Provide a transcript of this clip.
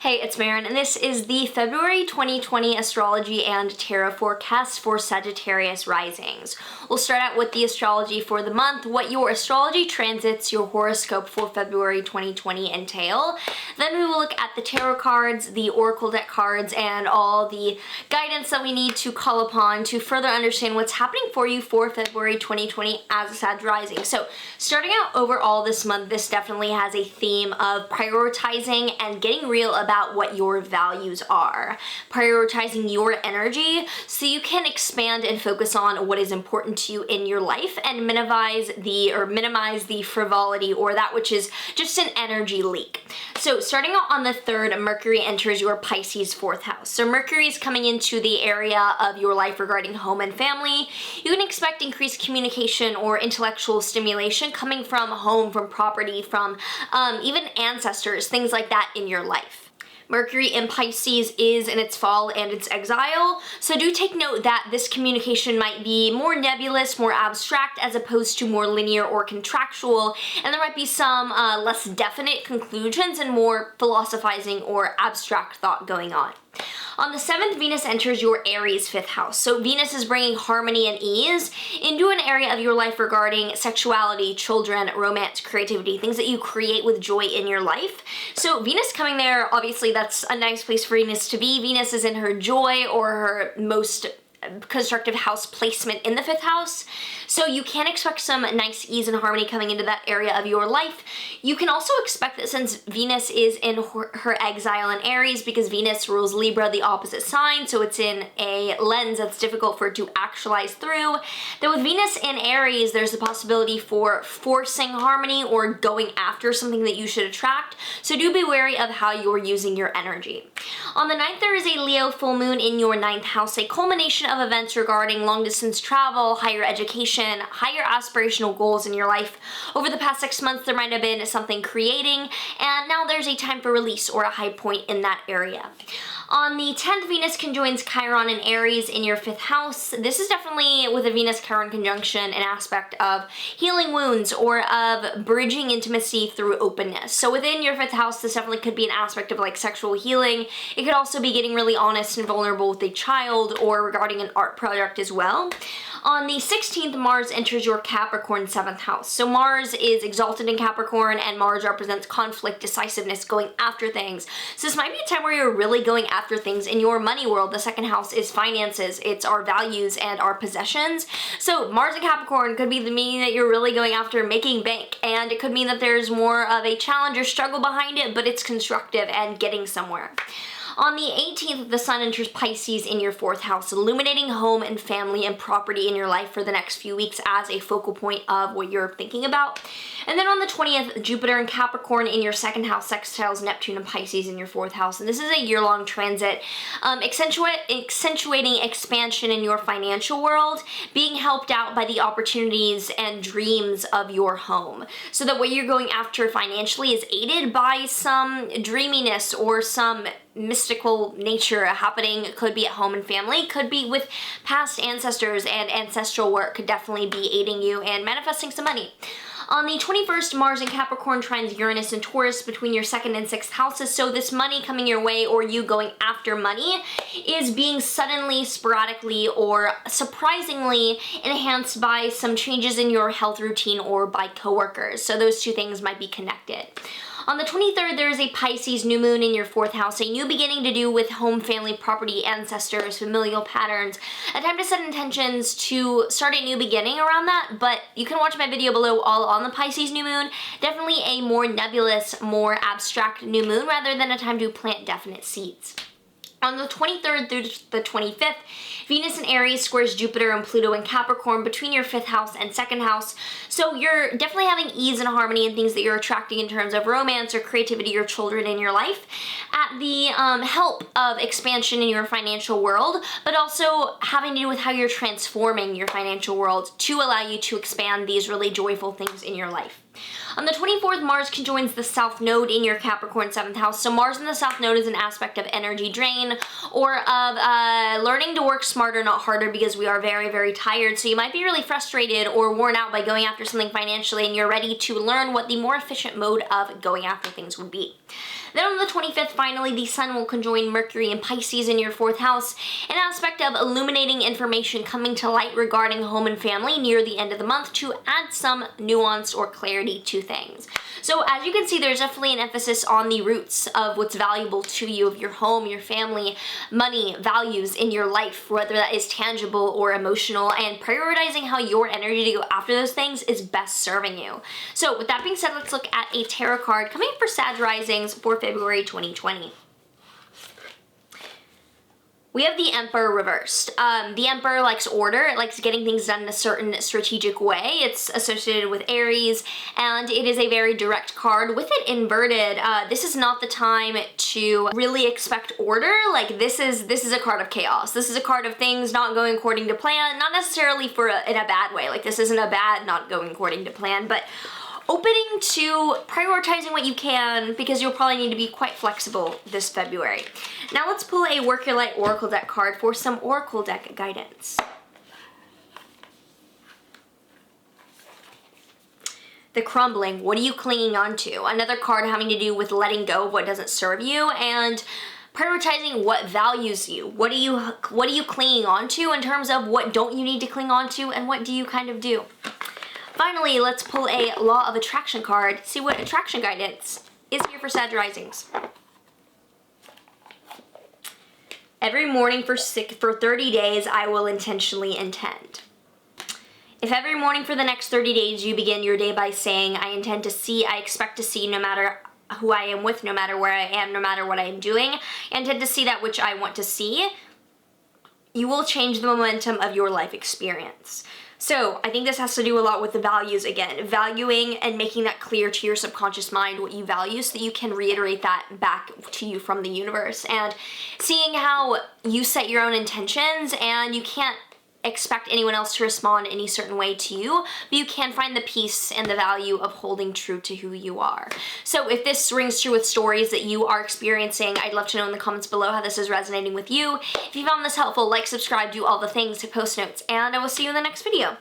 Hey, it's Maren, and this is the February 2020 astrology and tarot forecast for Sagittarius Risings. We'll start out with the astrology for the month, what your astrology transits, your horoscope for February 2020 entail. Then we will look at the tarot cards, the oracle deck cards, and all the guidance that we need to call upon to further understand what's happening for you for February 2020 as a Sag Rising. So starting out overall this month, this definitely has a theme of prioritizing and getting real about what your values are, prioritizing your energy so you can expand and focus on what is important to you in your life and minimize the frivolity or that which is just an energy leak. So starting out on the 3rd, Mercury enters your Pisces 4th house. So Mercury is coming into the area of your life regarding home and family. You can expect increased communication or intellectual stimulation coming from home, from property, from even ancestors, things like that in your life. Mercury in Pisces is in its fall and its exile, so do take note that this communication might be more nebulous, more abstract, as opposed to more linear or contractual, and there might be some less definite conclusions and more philosophizing or abstract thought going on. On the 7th, Venus enters your Aries 5th house. So Venus is bringing harmony and ease into an area of your life regarding sexuality, children, romance, creativity, things that you create with joy in your life. So Venus coming there, obviously that's a nice place for Venus to be. Venus is in her joy or her most constructive house placement in the 5th house. So you can expect some nice ease and harmony coming into that area of your life. You can also expect that since Venus is in her exile in Aries, because Venus rules Libra, the opposite sign, so it's in a lens that's difficult for it to actualize through, that with Venus in Aries, there's a possibility for forcing harmony or going after something that you should attract. So do be wary of how you're using your energy. On the 9th, there is a Leo full moon in your 9th house, a culmination of events regarding long distance travel, higher education, higher aspirational goals in your life. Over the past 6 months, there might have been something creating, and now there's a time for release or a high point in that area. On the 10th, Venus conjoins Chiron in Aries in your 5th house. This is definitely, with a Venus-Chiron conjunction, an aspect of healing wounds or of bridging intimacy through openness. So within your 5th house, this definitely could be an aspect of like sexual healing. It could also be getting really honest and vulnerable with a child or regarding an art project as well. On the 16th, Mars enters your Capricorn 7th house. So Mars is exalted in Capricorn, and Mars represents conflict, decisiveness, going after things. So this might be a time where you're really going after things in your money world. The 2nd house is finances. It's our values and our possessions. So Mars in Capricorn could be the meaning that you're really going after making bank, and it could mean that there's more of a challenge or struggle behind it, but it's constructive and getting somewhere. On the 18th, the Sun enters Pisces in your 4th house, illuminating home and family and property in your life for the next few weeks as a focal point of what you're thinking about. And then on the 20th, Jupiter and Capricorn in your 2nd house sextiles Neptune and Pisces in your 4th house. And this is a year-long transit, accentuating expansion in your financial world, being helped out by the opportunities and dreams of your home. So that what you're going after financially is aided by some dreaminess or some mystical nature happening. It could be at home and family, could be with past ancestors, and ancestral work could definitely be aiding you and manifesting some money. On the 21st, Mars in Capricorn trines Uranus and Taurus between your 2nd and 6th houses, so this money coming your way or you going after money is being suddenly, sporadically, or surprisingly enhanced by some changes in your health routine or by coworkers. So those two things might be connected. On the 23rd, there is a Pisces New Moon in your 4th house, a new beginning to do with home, family, property, ancestors, familial patterns, a time to set intentions to start a new beginning around that, but you can watch my video below all on the Pisces New Moon. Definitely a more nebulous, more abstract new moon rather than a time to plant definite seeds. On the 23rd through the 25th, Venus in Aries squares Jupiter and Pluto in Capricorn between your 5th house and 2nd house. So you're definitely having ease and harmony in things that you're attracting in terms of romance or creativity or children in your life at the help of expansion in your financial world, but also having to do with how you're transforming your financial world to allow you to expand these really joyful things in your life. On the 24th, Mars conjoins the South Node in your Capricorn 7th house. So Mars in the South Node is an aspect of energy drain or of learning to work smarter, not harder, because we are very, very tired. So you might be really frustrated or worn out by going after something financially, and you're ready to learn what the more efficient mode of going after things would be. Then on the 25th, finally, the Sun will conjoin Mercury and Pisces in your 4th house, an aspect of illuminating information coming to light regarding home and family near the end of the month to add some nuance or clarity to things. So as you can see, there's definitely an emphasis on the roots of what's valuable to you, of your home, your family, money, values in your life, whether that is tangible or emotional, and prioritizing how your energy to go after those things is best serving you. So with that being said, let's look at a tarot card coming for Sag Risings for February 2020. We have the Emperor reversed. The Emperor likes order. It likes getting things done in a certain strategic way. It's associated with Aries, and it is a very direct card. With it inverted, this is not the time to really expect order. Like, this is a card of chaos. This is a card of things not going according to plan, not necessarily in a bad way. Like, this isn't a bad not going according to plan, but opening to prioritizing what you can, because you'll probably need to be quite flexible this February. Now let's pull a Work Your Light Oracle deck card for some Oracle deck guidance. The Crumbling. What are you clinging on to? Another card having to do with letting go of what doesn't serve you and prioritizing what values you. What are you clinging on to in terms of what don't you need to cling on to, and what do you kind of do? Finally, let's pull a Law of Attraction card, see what attraction guidance is here for Sag Risings. Every morning for 30 days, I will intentionally intend. If every morning for the next 30 days you begin your day by saying, I intend to see, I expect to see, no matter who I am with, no matter where I am, no matter what I am doing, I intend to see that which I want to see, you will change the momentum of your life experience. So I think this has to do a lot with the values again, valuing and making that clear to your subconscious mind what you value so that you can reiterate that back to you from the universe, and seeing how you set your own intentions and you can't expect anyone else to respond any certain way to you, but you can find the peace and the value of holding true to who you are. So if this rings true with stories that you are experiencing, I'd love to know in the comments below how this is resonating with you. If you found this helpful, like, subscribe, do all the things to post notes, and I will see you in the next video.